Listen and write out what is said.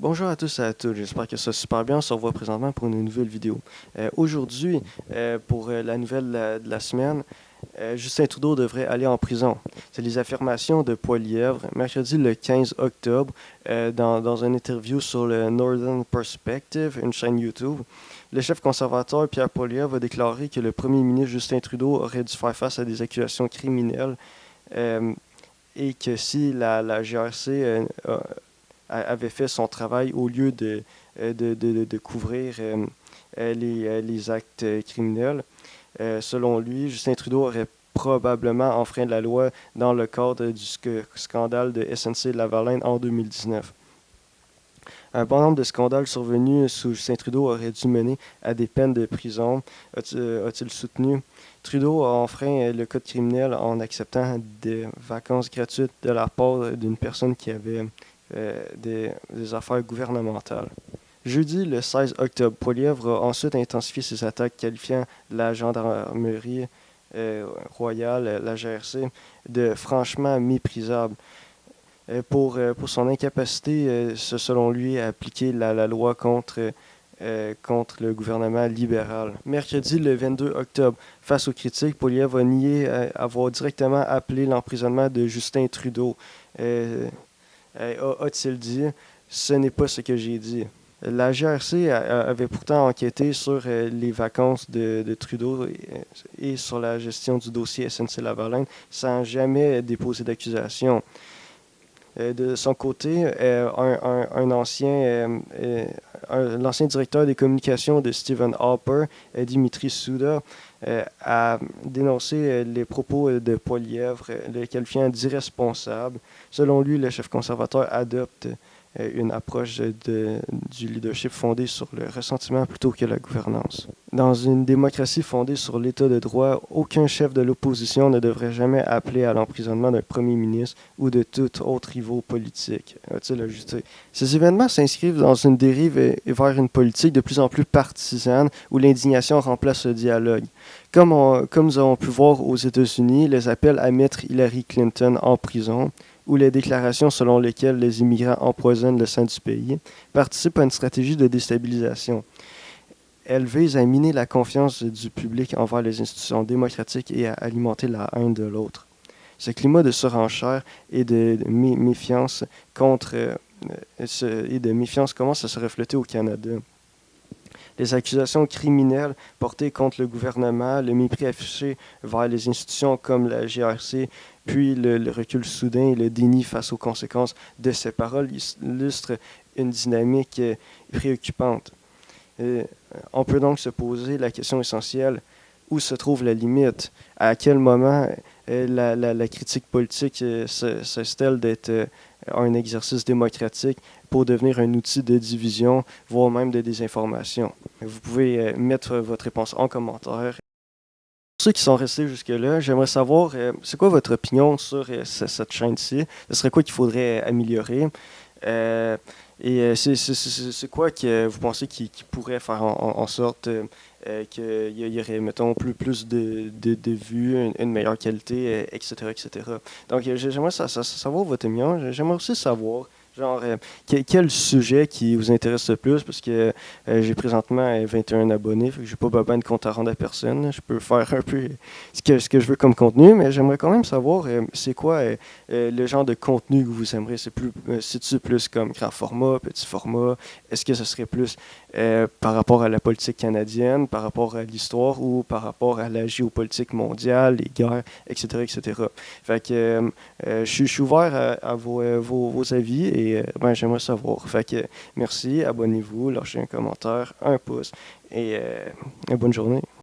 Bonjour à tous et à toutes, j'espère que ça va super bien. On se revoit présentement pour une nouvelle vidéo. Aujourd'hui, pour la nouvelle de la semaine, Justin Trudeau devrait aller en prison. C'est les affirmations de Poilievre, mercredi le 15 octobre, dans une interview sur le Northern Perspective, une chaîne YouTube. Le chef conservateur Pierre Poilievre a déclaré que le premier ministre Justin Trudeau aurait dû faire face à des accusations criminelles et que si la GRC avait fait son travail au lieu de couvrir les actes criminels. Selon lui, Justin Trudeau aurait probablement enfreint la loi dans le cadre du scandale de SNC-Lavalin en 2019. Un bon nombre de scandales survenus sous Justin Trudeau auraient dû mener à des peines de prison, a-t-il soutenu. Trudeau a enfreint le code criminel en acceptant des vacances gratuites de la part d'une personne qui avait des affaires gouvernementales. Jeudi, le 16 octobre, Poilievre a ensuite intensifié ses attaques, qualifiant la gendarmerie royale, la GRC, de franchement méprisable. Pour son incapacité, selon lui, à appliquer la loi contre le gouvernement libéral. Mercredi, le 22 octobre, face aux critiques, Poilievre a nié avoir directement appelé l'emprisonnement de Justin Trudeau. A-t-il dit, ce n'est pas ce que j'ai dit. La GRC avait pourtant enquêté sur les vacances de Trudeau et sur la gestion du dossier SNC-Lavalin sans jamais déposer d'accusation. De son côté, l'ancien directeur des communications de Stephen Harper, Dimitri Souda, a dénoncé les propos de Poilievre, le qualifiant d'irresponsable. Selon lui, le chef conservateur adopte une approche du leadership fondée sur le ressentiment plutôt que la gouvernance. Dans une démocratie fondée sur l'état de droit, aucun chef de l'opposition ne devrait jamais appeler à l'emprisonnement d'un premier ministre ou de tout autre rivaux politique, a-t-il ajouté. Ces événements s'inscrivent dans une dérive vers une politique de plus en plus partisane où l'indignation remplace le dialogue. Comme nous avons pu voir aux États-Unis, les appels à mettre Hillary Clinton en prison ou les déclarations selon lesquelles les immigrants empoisonnent le sang du pays, participent à une stratégie de déstabilisation. Elle vise à miner la confiance du public envers les institutions démocratiques et à alimenter la haine de l'autre. Ce climat de surenchère et de méfiance commence à se refléter au Canada. Les accusations criminelles portées contre le gouvernement, le mépris affiché vers les institutions comme la GRC, puis le recul soudain et le déni face aux conséquences de ces paroles illustrent une dynamique préoccupante. On peut donc se poser la question essentielle, où se trouve la limite? À quel moment la critique politique cesse-t-elle d'être un exercice démocratique pour devenir un outil de division, voire même de désinformation? Vous pouvez mettre votre réponse en commentaire. Pour ceux qui sont restés jusque-là, j'aimerais savoir, c'est quoi votre opinion sur cette chaîne-ci? Ce serait quoi qu'il faudrait améliorer? C'est quoi que vous pensez qui pourrait faire en sorte qu'il y aurait, mettons, plus de vues, une meilleure qualité, etc., etc. Donc, j'aimerais savoir votre opinion. J'aimerais aussi savoir, genre, quel sujet qui vous intéresse le plus, parce que j'ai présentement 21 abonnés, fait que j'ai pas besoin de compte à rendre à personne. Je peux faire un peu ce que je veux comme contenu, mais j'aimerais quand même savoir, c'est quoi le genre de contenu que vous aimeriez. C'est-tu plus comme grand format, petit format? Est-ce que ce serait plus par rapport à la politique canadienne, par rapport à l'histoire ou par rapport à la géopolitique mondiale, les guerres, etc., etc. Fait que je suis ouvert à vos avis et j'aimerais savoir. Fait que merci, abonnez-vous, lâchez un commentaire, un pouce et bonne journée.